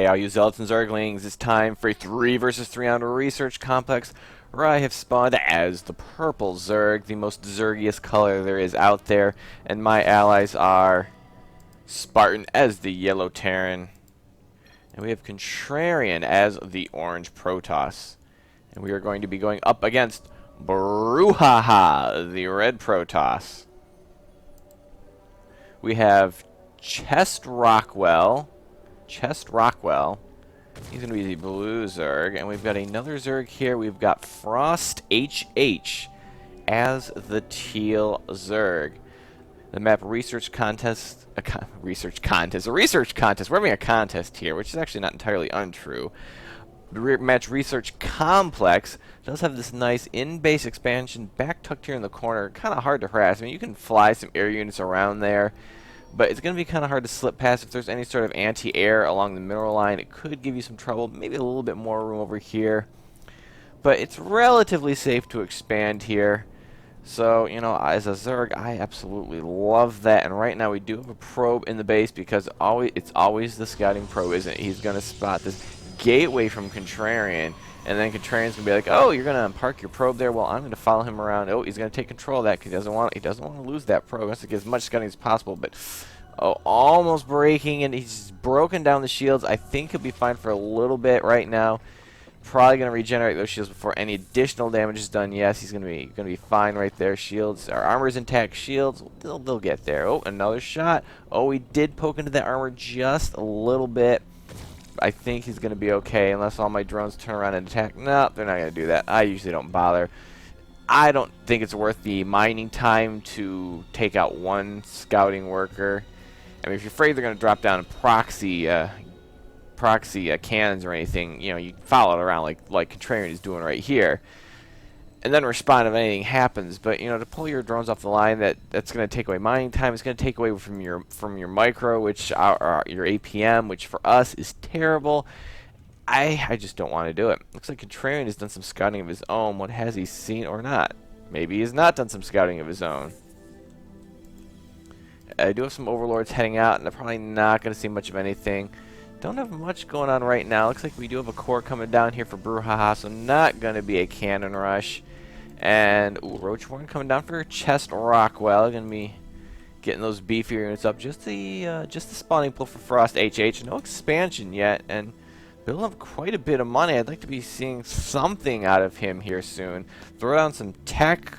Hey, all you Zealots and Zerglings, it's time for a 3 versus 3 on Research Complex, where I have spawned as the purple Zerg, the most Zergiest color there is out there, and my allies are Spartan as the yellow Terran, and we have Contrarian as the orange Protoss. And we are going to be going up against Brouhaha, the red Protoss. We have Chest Rockwell. He's going to be the blue Zerg. And we've got another Zerg here. We've got Frost HH as the teal Zerg. The map research contest. A research contest. We're having a contest here, which is actually not entirely untrue. The match research complex does have this nice in-base expansion back tucked here in the corner. Kind of hard to harass. I mean, you can fly some air units around there, but it's going to be kind of hard to slip past if there's any sort of anti-air along the mineral line. It could give you some trouble. Maybe a little bit more room over here, but it's relatively safe to expand here. So, you know, as a Zerg, I absolutely love that. And right now we do have a probe in the base because it's always the scouting probe, isn't it? He's going to spot this gateway from Contrarian, and then Contrarian's gonna be like, "Oh, you're gonna park your probe there. Well, I'm gonna follow him around. Oh, he's gonna take control of that because he doesn't want to lose that probe. He wants to get as much scouting as possible." But almost breaking, and he's broken down the shields. I think he'll be fine for a little bit right now. Probably gonna regenerate those shields before any additional damage is done. Yes, he's gonna be fine right there. Shields, our armor's intact. Shields, they'll get there. Oh, another shot. Oh, he did poke into that armor just a little bit. I think he's going to be okay unless all my drones turn around and attack. No, they're not going to do that. I usually don't bother. I don't think it's worth the mining time to take out one scouting worker. I mean, if you're afraid they're going to drop down proxy cannons or anything, you know, you follow it around like Contrarian is doing right here, and then respond if anything happens. But you know, to pull your drones off the line, that's going to take away mining time. It's going to take away from your micro, which your APM, which for us is terrible. I just don't want to do it. Looks like Contrarian has done some scouting of his own. What has he seen or not? Maybe he has not done some scouting of his own. I do have some overlords heading out, and they're probably not going to see much of anything. Don't have much going on right now. Looks like we do have a core coming down here for Brouhaha, so not going to be a cannon rush. And Roach Warren coming down for Chest Rockwell. Going to be getting those beefier units up. Just the spawning pool for Frost HH. No expansion yet, and building up quite a bit of money. I'd like to be seeing something out of him here soon. Throw down some tech.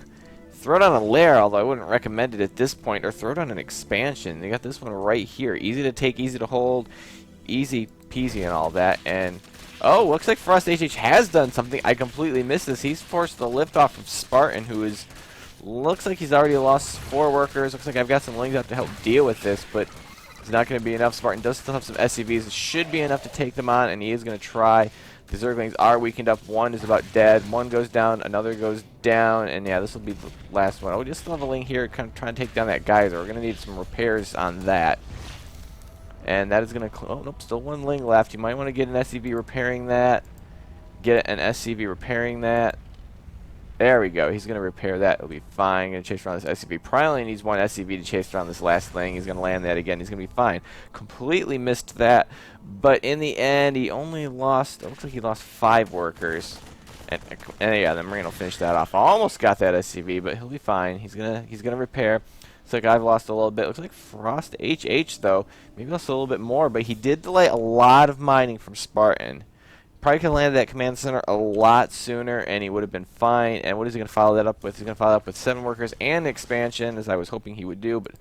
Throw down a lair, although I wouldn't recommend it at this point. Or throw down an expansion. They got this one right here. Easy to take, easy to hold, easy peasy and all that. And oh, looks like Frost HH has done something. I completely missed this. He's forced the lift off of Spartan, who looks like he's already lost 4 workers. Looks like I've got some lings up to help deal with this, but it's not going to be enough. Spartan does still have some SCVs. It should be enough to take them on, and he is going to try. The Zerglings are weakened up. One is about dead. One goes down. Another goes down. And yeah, this will be the last one. Oh, we just still have a ling here kind of trying to take down that geyser. We're going to need some repairs on that. And that is going to... Oh, nope, still 1 ling left. You might want to get an SCV repairing that. Get an SCV repairing that. There we go. He's going to repair that. It'll be fine. Going to chase around this SCV. Probably only needs 1 SCV to chase around this last ling. He's going to land that again. He's going to be fine. Completely missed that. But in the end, he only lost... It looks like he lost 5 workers. And yeah, the Marine will finish that off. Almost got that SCV, but he'll be fine. He's gonna repair. Looks like I've lost a little bit. Looks like Frost HH, though, maybe lost a little bit more, but he did delay a lot of mining from Spartan. Probably could have landed that command center a lot sooner, and he would have been fine. And what is he going to follow that up with? He's going to follow that up with 7 workers and expansion, as I was hoping he would do, but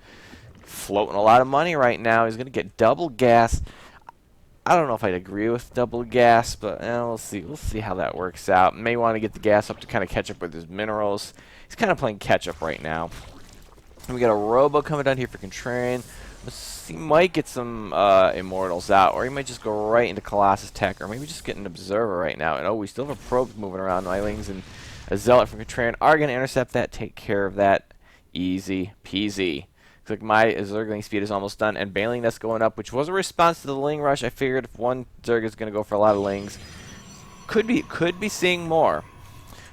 floating a lot of money right now. He's going to get double gas. I don't know if I'd agree with double gas, but we'll see. We'll see how that works out. May want to get the gas up to kind of catch up with his minerals. He's kind of playing catch up right now. And we got a Robo coming down here for Contrarian. He might get some Immortals out, or he might just go right into Colossus Tech, or maybe just get an Observer right now. And oh, we still have a probe moving around. Mylings and a Zealot from Contrarian are going to intercept that, take care of that. Easy peasy. Looks like my Zergling speed is almost done, and Bailing Nest going up, which was a response to the Ling Rush. I figured if one Zerg is going to go for a lot of Lings, could be seeing more.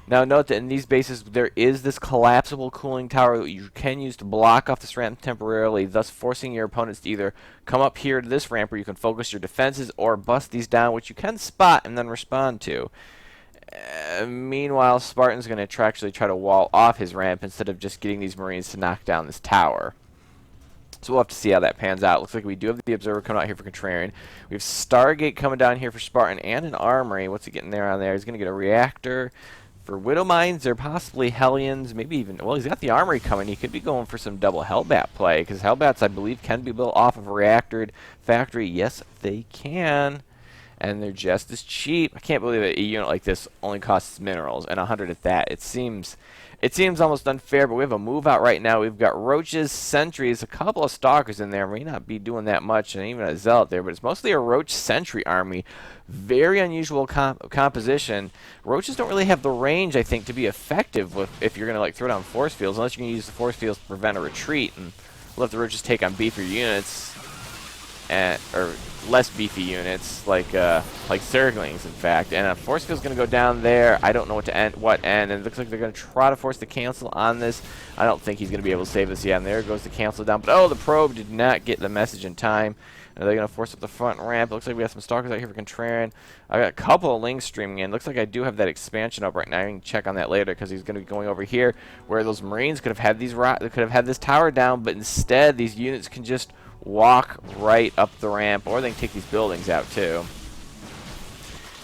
Now note that in these bases there is this collapsible cooling tower that you can use to block off this ramp temporarily, thus forcing your opponents to either come up here to this ramp where you can focus your defenses or bust these down, which you can spot and then respond to. Meanwhile, Spartan's going to actually try to wall off his ramp instead of just getting these Marines to knock down this tower. So we'll have to see how that pans out. Looks like we do have the Observer coming out here for Contrarian. We have Stargate coming down here for Spartan and an Armory. What's he getting there on there? He's going to get a Reactor. For Widow Mines, they're possibly Hellions, maybe even, well, he's got the Armory coming. He could be going for some double Hellbat play, because Hellbats, I believe, can be built off of a reactored factory. Yes, they can. And they're just as cheap. I can't believe that a unit like this only costs minerals, and 100 at that. It seems almost unfair, but we have a move out right now. We've got Roaches, Sentries, a couple of Stalkers in there. May not be doing that much, and even a Zealot there, but it's mostly a Roach Sentry army. Very unusual composition. Roaches don't really have the range, I think, to be effective if you're going to like throw down force fields, unless you're going to use the force fields to prevent a retreat and let the Roaches take on beefier units, or less beefy units like Zerglings, in fact. And a force field's going to go down there. I don't know what end, and it looks like they're going to try to force the cancel on this. I don't think he's going to be able to save this yet. And there goes the cancel down. But oh, the probe did not get the message in time. And they're going to force up the front ramp. It looks like we have some Stalkers out here for Contrarian. I got a couple of links streaming in. Looks like I do have that expansion up right now. I can check on that later because he's going to be going over here where those Marines could have had this tower down, but instead these units can just walk right up the ramp, or they can take these buildings out too.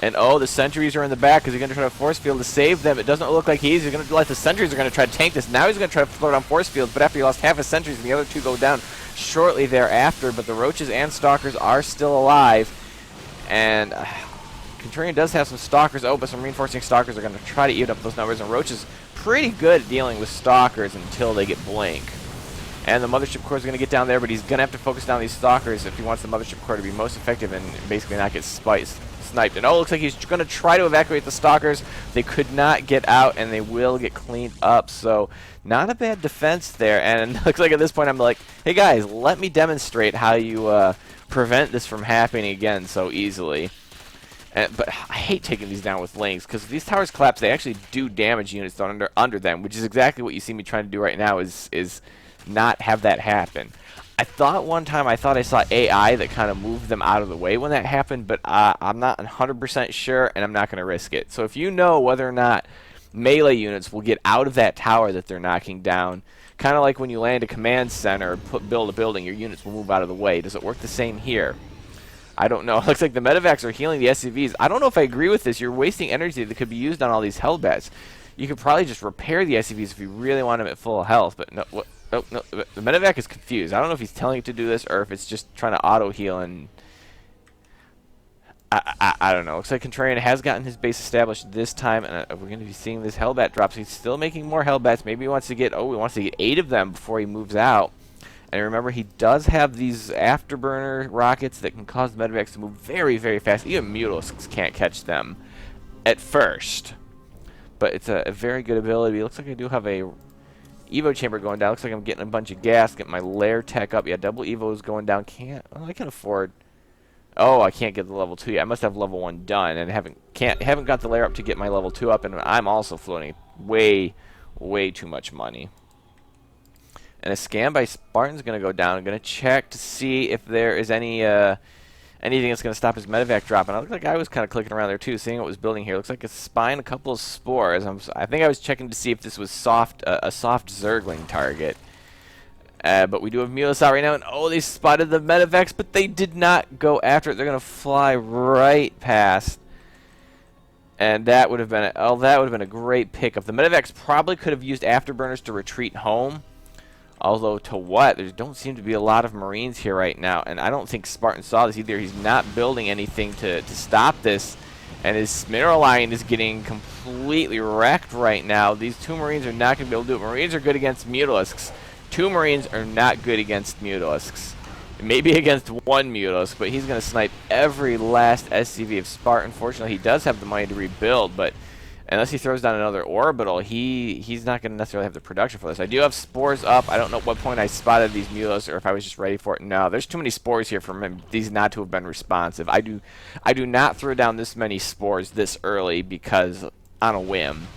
And oh, the sentries are in the back because he's going to try to force field to save them. It doesn't look like he's going to let the sentries are going to try to tank this. Now he's going to try to throw down force fields, but after he lost half his sentries and the other two go down shortly thereafter. But the Roaches and Stalkers are still alive. And Contrarian does have some Stalkers. Oh, but some reinforcing Stalkers are going to try to eat up those numbers. And Roach is pretty good at dealing with Stalkers until they get Blink. And the Mothership Core is going to get down there, but he's going to have to focus down these Stalkers if he wants the Mothership Core to be most effective and basically not get sniped. And oh, it looks like he's going to try to evacuate the Stalkers. They could not get out, and they will get cleaned up. So not a bad defense there. And it looks like at this point I'm like, hey guys, let me demonstrate how you prevent this from happening again so easily. But I hate taking these down with links, because if these towers collapse, they actually do damage units under them, which is exactly what you see me trying to do right now is not have that happen. I thought one time I saw AI that kind of moved them out of the way when that happened, but I'm not 100% sure, and I'm not going to risk it. So if you know whether or not melee units will get out of that tower that they're knocking down, kind of like when you land a command center or build a building, your units will move out of the way. Does it work the same here? I don't know. It looks like the medevacs are healing the SCVs. I don't know if I agree with this. You're wasting energy that could be used on all these Hellbats. You could probably just repair the SCVs if you really want them at full health, but no. Oh, no, the medevac is confused. I don't know if he's telling it to do this or if it's just trying to auto-heal, and I don't know. Looks like Contrarian has gotten his base established this time, and we're going to be seeing this Hellbat drop. So he's still making more Hellbats. Maybe he wants to get, he wants to get 8 of them before he moves out. And remember, he does have these afterburner rockets that can cause the medevacs to move very, very fast. Even Mutalisks can't catch them at first. But it's a very good ability. It looks like I do have a Evo chamber going down. Looks like I'm getting a bunch of gas. Get my lair tech up. Yeah, double Evo is going down. I can afford. Oh, I can't get the level 2 yet. I must have level 1 done, and haven't got the lair up to get my level 2 up, and I'm also floating way too much money. And a scan by Spartan's going to go down. I'm going to check to see if there is anything that's going to stop his medevac dropping. I look like I was kind of clicking around there too, seeing what was building here. Looks like a spine, a couple of spores. I think I was checking to see if this was a soft Zergling target. But we do have Mulus out right now, and oh, they spotted the medevacs, but they did not go after it. They're going to fly right past. And that would have been a great pickup. The medevacs probably could have used afterburners to retreat home. Although, to what? There don't seem to be a lot of Marines here right now. And I don't think Spartan saw this either. He's not building anything to stop this. And his mineral line is getting completely wrecked right now. These 2 Marines are not going to be able to do it. Marines are good against Mutalisks. 2 Marines are not good against Mutalisks. Maybe against 1 Mutalisk, but he's going to snipe every last SCV of Spartan. Fortunately, he does have the money to rebuild, but unless he throws down another orbital, he's not going to necessarily have the production for this. I do have spores up. I don't know at what point I spotted these mulas or if I was just ready for it. No, there's too many spores here for these not to have been responsive. I do not throw down this many spores this early because on a whim.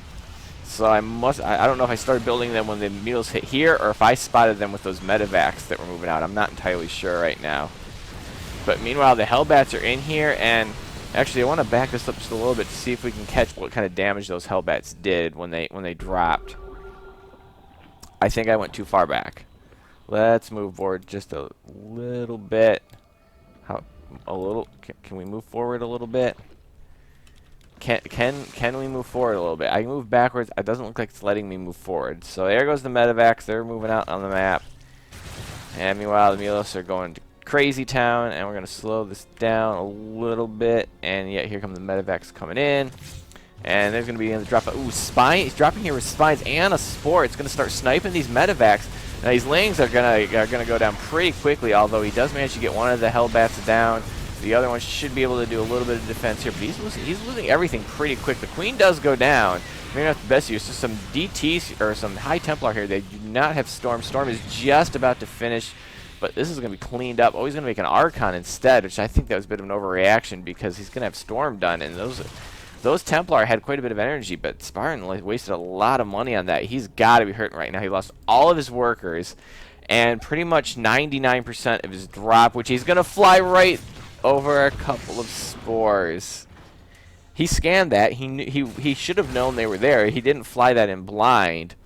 So I don't know if I started building them when the mules hit here, or if I spotted them with those medevacs that were moving out. I'm not entirely sure right now. But meanwhile, the Hellbats are in here, and actually I want to back this up just a little bit to see if we can catch what kind of damage those Hellbats did when they dropped. I think I went too far back. Let's move forward just a little bit. Can we move forward a little bit? Can we move forward a little bit? I can move backwards. It doesn't look like it's letting me move forward. So there goes the medevacs. They're moving out on the map. And meanwhile, the Mulos are going to Crazy Town, and we're going to slow this down a little bit. And yet here come the medevacs coming in. And there's going to be the drop. Ooh, Spine. He's dropping here with Spines and a Spore. It's going to start sniping these medevacs. Now these Lings are gonna go down pretty quickly, although he does manage to get one of the Hellbats down. The other one should be able to do a little bit of defense here, but he's losing everything pretty quick. The Queen does go down. Maybe not the best use. Just some DTs or some High Templar here. They do not have Storm. Storm is just about to finish, but this is going to be cleaned up. Oh, he's going to make an Archon instead, which I think that was a bit of an overreaction because he's going to have Storm done, and those Templar had quite a bit of energy, but Spartan wasted a lot of money on that. He's got to be hurting right now. He lost all of his workers and pretty much 99% of his drop, which he's going to fly right over a couple of spores. He scanned that. He should have known they were there. He didn't fly that in blind.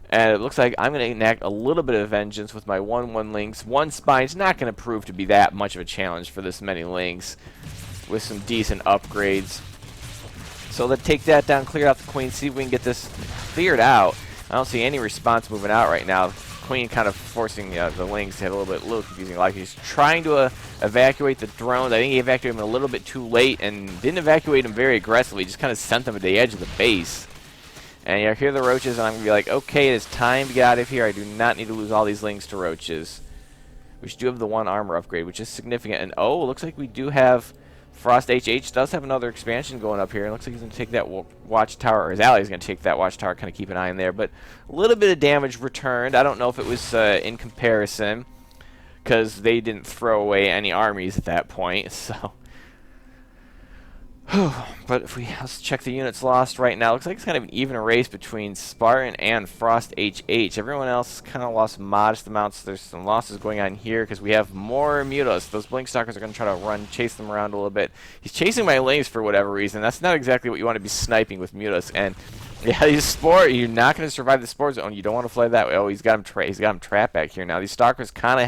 And it looks like I'm going to enact a little bit of vengeance with my 1/1 links. One Spine's not going to prove to be that much of a challenge for this many links with some decent upgrades. So let's take that down, clear out the Queen, see if we can get this cleared out. I don't see any response moving out right now. Queen kind of forcing the Lings to hit a little confusing. Like he's trying to evacuate the drones. I think he evacuated them a little bit too late and didn't evacuate them very aggressively. Just kind of sent them to the edge of the base. And you hear the Roaches, and I'm going to be like, okay, it's time to get out of here. I do not need to lose all these Lings to Roaches. We do have the 1 armor upgrade, which is significant. And oh, it looks like we do have... Frost HH does have another expansion going up here. It looks like he's going to take that watchtower, or his ally is going to take that watchtower, kind of keep an eye on there. But a little bit of damage returned. I don't know if it was in comparison, because they didn't throw away any armies at that point. So, but if let's check the units lost right now. Looks like it's kind of an even race between Spartan and Frost HH. Everyone else kind of lost modest amounts. There's some losses going on here because we have more Mutas. Those Blink Stalkers are going to try to chase them around a little bit. He's chasing my Lings for whatever reason. That's not exactly what you want to be sniping with Mutas. And yeah, these Spore, you're not going to survive the Spore zone. You don't want to fly that way. Oh, he's got him trapped back here now. These Stalkers kind of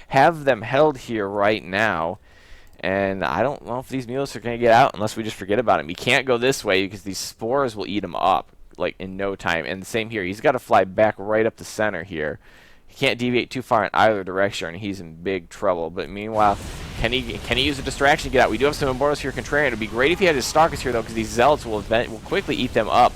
have them held here right now. And I don't know if these Mules are going to get out unless we just forget about him. He can't go this way because these Spores will eat him up like in no time. And the same here. He's got to fly back right up the center here. He can't deviate too far in either direction, and he's in big trouble. But meanwhile, can he use a distraction to get out? We do have some Immortals here, Contrarian. It would be great if he had his Stalkers here, though, because these Zealots will quickly eat them up.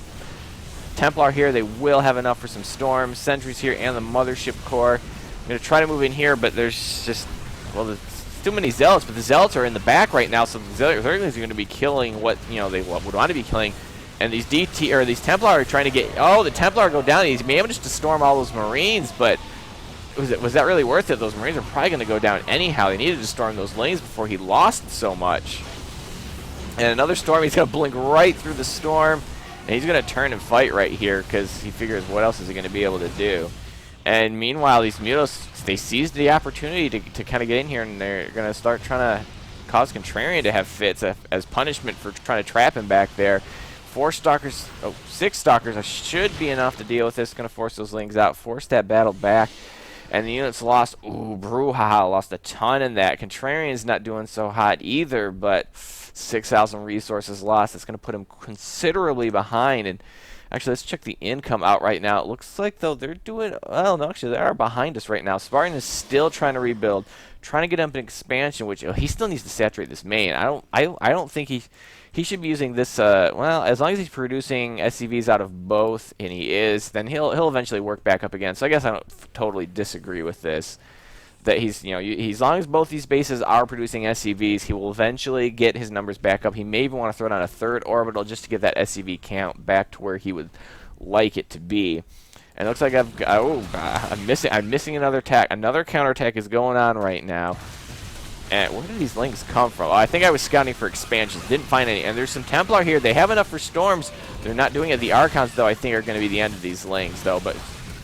Templar here, they will have enough for some Storms. Sentries here and the Mothership Core. I'm going to try to move in here, but there's just... well, too many Zealots, but the Zealots are in the back right now, so the Zealots are going to be killing what they would want to be killing. And these these Templar are trying to get... oh, the Templar go down. He's managed to storm all those Marines, but was that really worth it? Those Marines are probably going to go down anyhow. They needed to storm those lanes before he lost so much. And another storm. He's going to blink right through the storm, and he's going to turn and fight right here because he figures what else is he going to be able to do. And meanwhile, these Mutos, they seized the opportunity to kind of get in here, and they're going to start trying to cause Contrarian to have fits as punishment for trying to trap him back there. 6 Stalkers should be enough to deal with this. Going to force those Lings out, force that battle back. And the units lost. Ooh, Brouhaha lost a ton in that. Contrarian's not doing so hot either, but 6,000 resources lost. It's going to put him considerably behind. And actually, let's check the income out right now. It looks like, though, they're doing... well, no, actually, they are behind us right now. Spartan is still trying to rebuild, trying to get up an expansion, which he still needs to saturate this main. I don't think he should be using this... well, as long as he's producing SCVs out of both, and he is, then he'll eventually work back up again. So I guess I don't totally disagree with this. That he's, as long as both these bases are producing SCVs, he will eventually get his numbers back up. He may even want to throw down a 3rd orbital just to get that SCV count back to where he would like it to be. And it looks like I'm missing another attack. Another counterattack is going on right now. And where did these lings come from? Oh, I think I was scouting for expansions. Didn't find any. And there's some Templar here. They have enough for storms. They're not doing it. The Archons, though, I think are going to be the end of these lings, though. But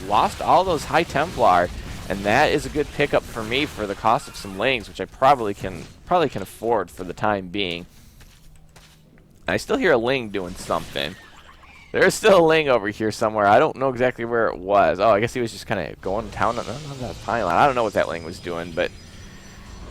lost all those high Templar. And that is a good pickup for me for the cost of some lings, which I probably can afford for the time being. I still hear a ling doing something. There is still a ling over here somewhere. I don't know exactly where it was. Oh, I guess he was just kind of going to town on that pylon. I don't know what that ling was doing, but...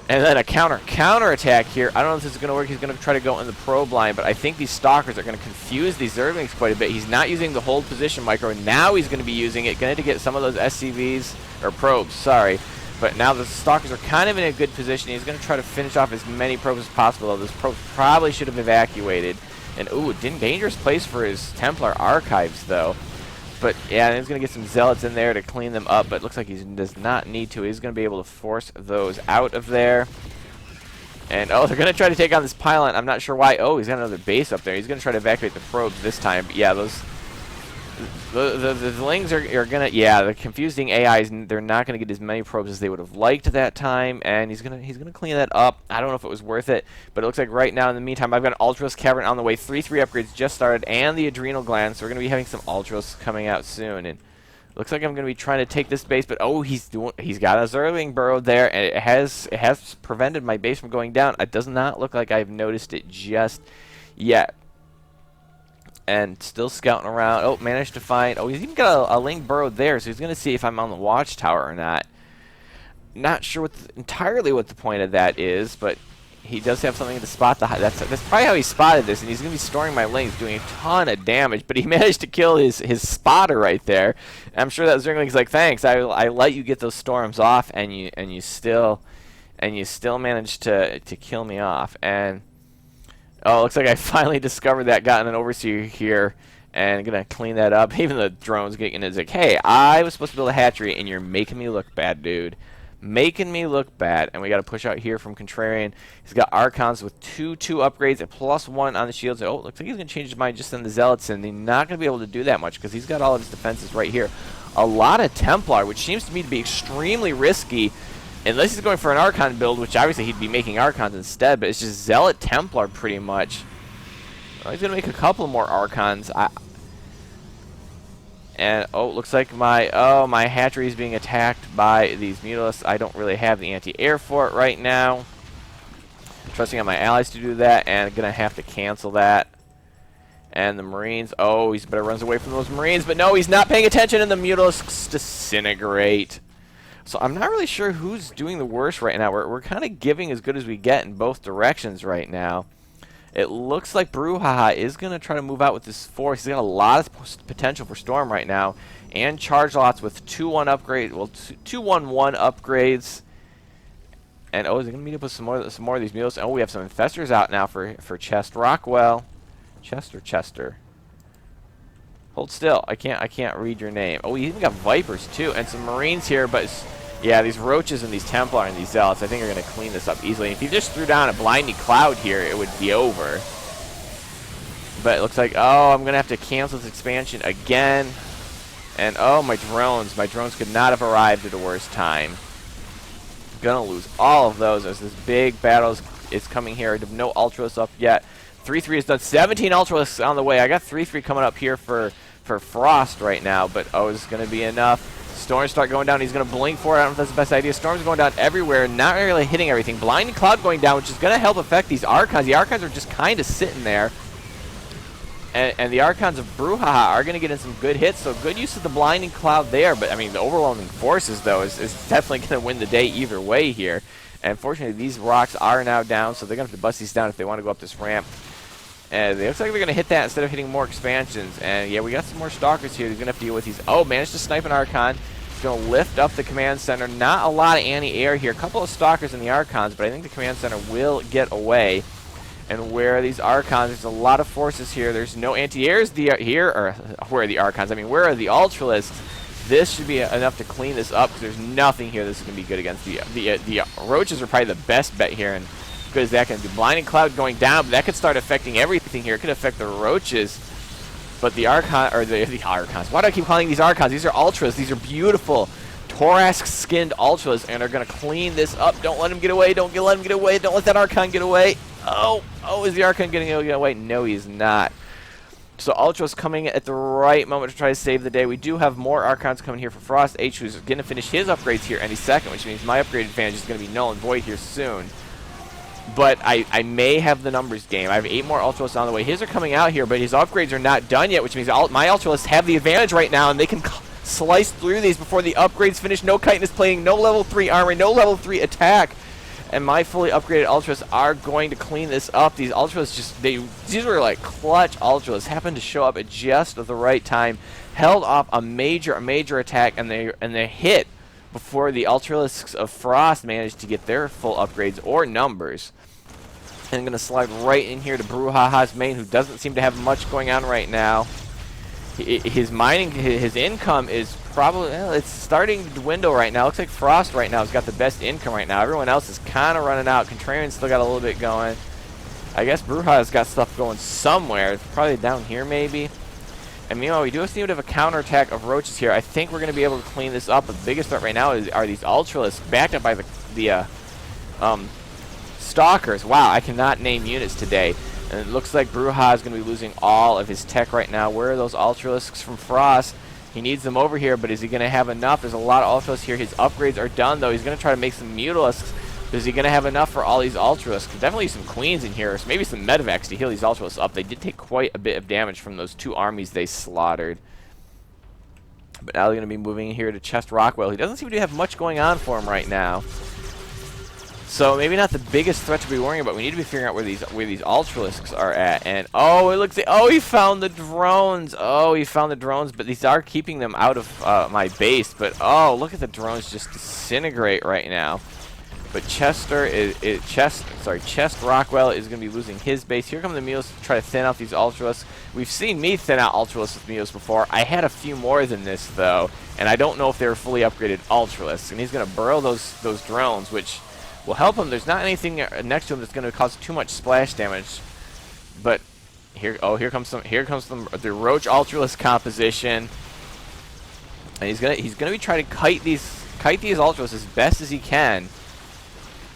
And then a counter attack here. I don't know if this is going to work. He's going to try to go in the probe line, but I think these stalkers are going to confuse these Zerglings quite a bit. He's not using the hold position micro. Now he's going to be using it. Going to get some of those SCVs, or probes, sorry. But now the stalkers are kind of in a good position. He's going to try to finish off as many probes as possible, though this probe probably should have evacuated. And, ooh, dangerous place for his Templar archives, though. But, yeah, he's going to get some Zealots in there to clean them up, but it looks like he does not need to. He's going to be able to force those out of there. And, oh, they're going to try to take on this pylon. I'm not sure why. Oh, he's got another base up there. He's going to try to evacuate the probes this time. But, yeah, those... The lings are going to... Yeah, the confusing AIs, they're not going to get as many probes as they would have liked that time. And he's gonna clean that up. I don't know if it was worth it. But it looks like right now, in the meantime, I've got an Ultros Cavern on the way. 3-3 upgrades just started. And the Adrenal Gland. So we're going to be having some Ultros coming out soon. And looks like I'm going to be trying to take this base. But, oh, he's got a Zergling burrowed there. And it has prevented my base from going down. It does not look like I've noticed it just yet. And still scouting around. Oh, managed to find... Oh, he's even got a ling burrowed there, so he's going to see if I'm on the watchtower or not. Not sure entirely what the point of that is, but he does have something to spot the... That's probably how he spotted this, and he's going to be storing my lings, doing a ton of damage, but he managed to kill his spotter right there. I'm sure that Zergling's like, thanks, I let you get those storms off, and you still managed to kill me off. And... Oh, looks like I finally discovered that, gotten an overseer here, and gonna clean that up. Even the drone's getting it's like, hey, I was supposed to build a hatchery, and you're making me look bad, dude. Making me look bad. And we got to push out here from Contrarian. He's got Archons with 2 upgrades, a +1 on the shields. Oh, looks like he's gonna change his mind just on the Zealots, and he's not gonna be able to do that much because he's got all of his defenses right here. A lot of Templar, which seems to me to be extremely risky. Unless he's going for an Archon build, which obviously he'd be making Archons instead, but it's just Zealot Templar pretty much. Well, he's going to make a couple more Archons. And, oh, looks like my hatchery is being attacked by these Mutalisks. I don't really have the anti-air for it right now. Trusting on my allies to do that, and I'm going to have to cancel that. And the Marines, oh, he's better runs away from those Marines, but no, he's not paying attention, and the Mutalisks disintegrate. So I'm not really sure who's doing the worst right now. We're kind of giving as good as we get in both directions right now. It looks like Brouhaha is going to try to move out with this force. He's got a lot of potential for Storm right now. And charge lots with 2-1 upgrade. Well, 2-1-1 upgrades. And, oh, is he going to meet up with some more of these mules? Oh, we have some Infestors out now for Chest Rockwell. Chester. Hold still. I can't read your name. Oh, we even got Vipers too, and some Marines here. But yeah, these Roaches and these Templar and these Zealots, I think are going to clean this up easily. If you just threw down a blinding cloud here, it would be over. But it looks like, oh, I'm going to have to cancel this expansion again. And oh, my drones could not have arrived at a worse time. Gonna lose all of those as this big battle is coming here. I have no Ultras up yet. 3-3 is done. 17 Ultras on the way. I got 3-3 coming up here for Frost right now, but oh, is going to be enough. Storms start going down. He's going to blink for it. I don't know if that's the best idea. Storms going down everywhere, not really hitting everything. Blinding Cloud going down, which is going to help affect these Archons. The Archons are just kind of sitting there. And the Archons of Brouhaha are going to get in some good hits, so good use of the Blinding Cloud there. But, I mean, the overwhelming forces, though, is definitely going to win the day either way here. And, fortunately, these rocks are now down, so they're going to have to bust these down if they want to go up this ramp. And it looks like they're going to hit that instead of hitting more expansions. And, yeah, we got some more Stalkers here. They're going to have to deal with these. Oh, managed to snipe an Archon. He's going to lift up the command center. Not a lot of anti-air here. A couple of Stalkers in the Archons, but I think the command center will get away. And where are these Archons? There's a lot of forces here. There's no anti-airs here. Or where are the Archons? I mean, where are the Ultralisks? This should be enough to clean this up because there's nothing here that's going to be good against the Roaches are probably the best bet here. And good as that can do. Blinding Cloud going down, but that could start affecting everything here. It could affect the Roaches. But the Archons, or the Archons. Why do I keep calling these Archons? These are Ultras. These are beautiful. thorax-skinned Ultras and are going to clean this up. Don't let him get away. Don't let him get away. Don't let that Archon get away. Oh, is the Archon getting away? No, he's not. So Ultra's coming at the right moment to try to save the day. We do have more Archons coming here for Frost H, who's going to finish his upgrades here any second, which means my upgrade advantage is going to be null and void here soon. But I may have the numbers game. I have 8 more Ultralists on the way. His are coming out here, but his upgrades are not done yet, which means my Ultralists have the advantage right now, and they can slice through these before the upgrades finish. No chitin is playing, no level 3 armor, no level 3 attack. And my fully upgraded Ultras are going to clean this up. These Ultras these were like clutch Ultras. Happened to show up at just the right time. Held off a major attack, and they hit before the Ultralisks of Frost managed to get their full upgrades or numbers. And I'm going to slide right in here to Brouhaha's main, who doesn't seem to have much going on right now. His income is probably, well, it's starting to dwindle right now. Looks like Frost right now has got the best income right now. Everyone else is kind of running out. Contrarian's still got a little bit going. I guess Brouhaha's got stuff going somewhere. It's probably down here maybe. And meanwhile, we do seem to have a counterattack of roaches here. I think we're going to be able to clean this up. The biggest threat right now are these Ultralisks backed up by the Stalkers. Wow, I cannot name units today. And it looks like Brouhaha is going to be losing all of his tech right now. Where are those Ultralisks from Frost? He needs them over here, but is he going to have enough? There's a lot of Ultralisks here. His upgrades are done, though. He's going to try to make some Mutalisks. Is he going to have enough for all these Ultralisks? Definitely some Queens in here. So maybe some Medivacs to heal these Ultralisks up. They did take quite a bit of damage from those 2 armies they slaughtered. But now they're going to be moving in here to Chest Rockwell. He doesn't seem to have much going on for him right now. So maybe not the biggest threat to be worrying about. We need to be figuring out where these Ultralisks are at. And it looks like he found the drones. Oh, he found the drones, but these are keeping them out of my base. But look at the drones just disintegrate right now. But Chest Rockwell is going to be losing his base. Here come the Mules to try to thin out these Ultralisks. We've seen me thin out Ultralisks with Mules before. I had a few more than this though, and I don't know if they were fully upgraded Ultralisks. And he's going to burrow those drones, which will help him. There's not anything next to him that's going to cause too much splash damage. But here comes the Roach Ultralisk composition, and he's gonna be trying to kite these Ultralisks as best as he can.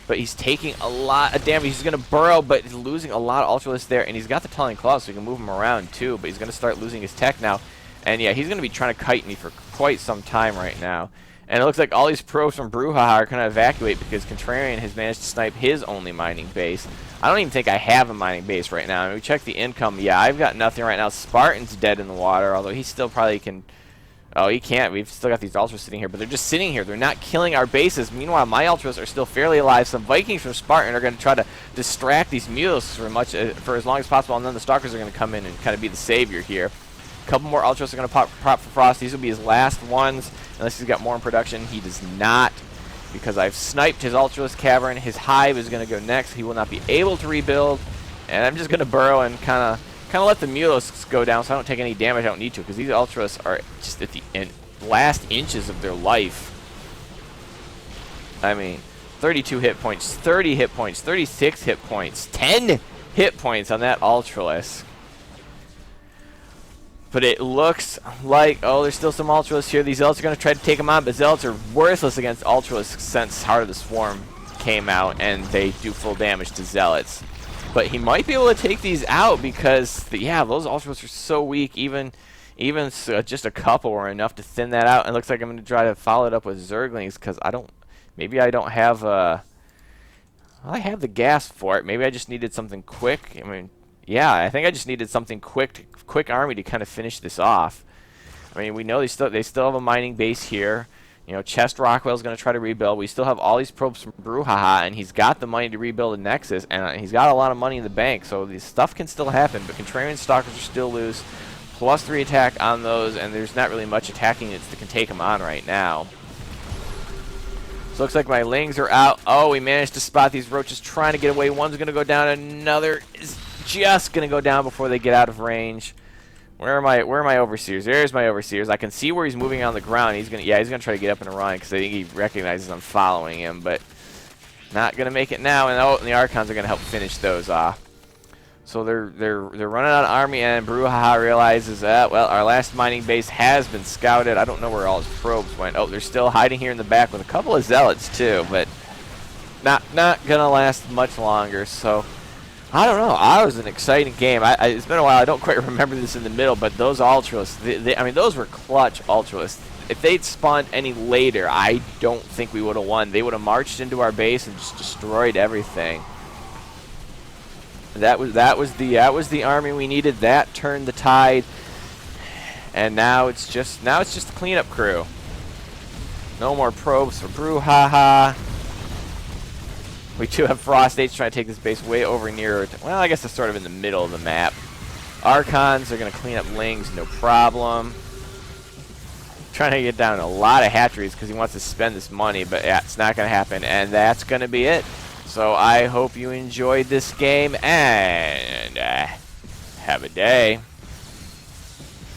But he's taking a lot of damage. He's going to burrow, but he's losing a lot of Ultralisks there, and he's got the Tunneling Claws, so he can move him around too. But he's going to start losing his tech now, and yeah, he's going to be trying to kite me for quite some time right now. And it looks like all these probes from Brouhaha are going to evacuate because Contrarian has managed to snipe his only mining base. I don't even think I have a mining base right now. I mean, we check the income. Yeah, I've got nothing right now. Spartan's dead in the water, although he still probably can... Oh, he can't. We've still got these Ultras sitting here, but they're just sitting here. They're not killing our bases. Meanwhile, my Ultras are still fairly alive. Some Vikings from Spartan are going to try to distract these Mules for as long as possible, and then the Stalkers are going to come in and kind of be the savior here. A couple more Ultras are going to pop for Frost. These will be his last ones, unless he's got more in production. He does not, because I've sniped his Ultralisk Cavern. His Hive is going to go next. He will not be able to rebuild, and I'm just going to burrow and kind of let the Mulisks go down so I don't take any damage I don't need to, because these Ultras are just at the last inches of their life. I mean, 32 hit points, 30 hit points, 36 hit points, 10 hit points on that Ultralisk. But it looks like, there's still some Ultralisks here. These Zealots are going to try to take them on, but Zealots are worthless against Ultralisks since Heart of the Swarm came out, and they do full damage to Zealots. But he might be able to take these out because, those Ultralisks are so weak. Even just a couple were enough to thin that out. And it looks like I'm going to try to follow it up with Zerglings because I don't have I have the gas for it. Maybe I just needed something quick. I mean, yeah, I think I just needed something quick army to kind of finish this off. I mean, we know they still have a mining base here. You know, Chest Rockwell's going to try to rebuild. We still have all these probes from Brouhaha, and he's got the money to rebuild a Nexus, and he's got a lot of money in the bank, so this stuff can still happen. But Contrarian Stalkers are still loose. +3 attack on those, and there's not really much attacking units that can take them on right now. So looks like my Lings are out. Oh, we managed to spot these Roaches trying to get away. One's going to go down, another is just going to go down before they get out of range. Where are my Overseers? There's my Overseers. I can see where he's moving on the ground. He's gonna try to get up and run because I think he recognizes I'm following him, but not gonna make it now. And the Archons are gonna help finish those off. So they're running out of army, and Brouhaha realizes that, well, our last mining base has been scouted. I don't know where all his probes went. Oh, they're still hiding here in the back with a couple of zealots too, but not gonna last much longer. So I don't know. It was an exciting game. It's been a while. I don't quite remember this in the middle, but those ultralists, I mean, those were clutch ultralists. If they'd spawned any later, I don't think we would have won. They would have marched into our base and just destroyed everything. That was the army we needed. That turned the tide, and now it's just the cleanup crew. No more probes for Brouhaha. We do have Frost H trying to take this base way over near. Well, I guess it's sort of in the middle of the map. Archons are going to clean up Lings, no problem. Trying to get down a lot of hatcheries because he wants to spend this money, but yeah, it's not going to happen, and that's going to be it. So I hope you enjoyed this game, and have a day.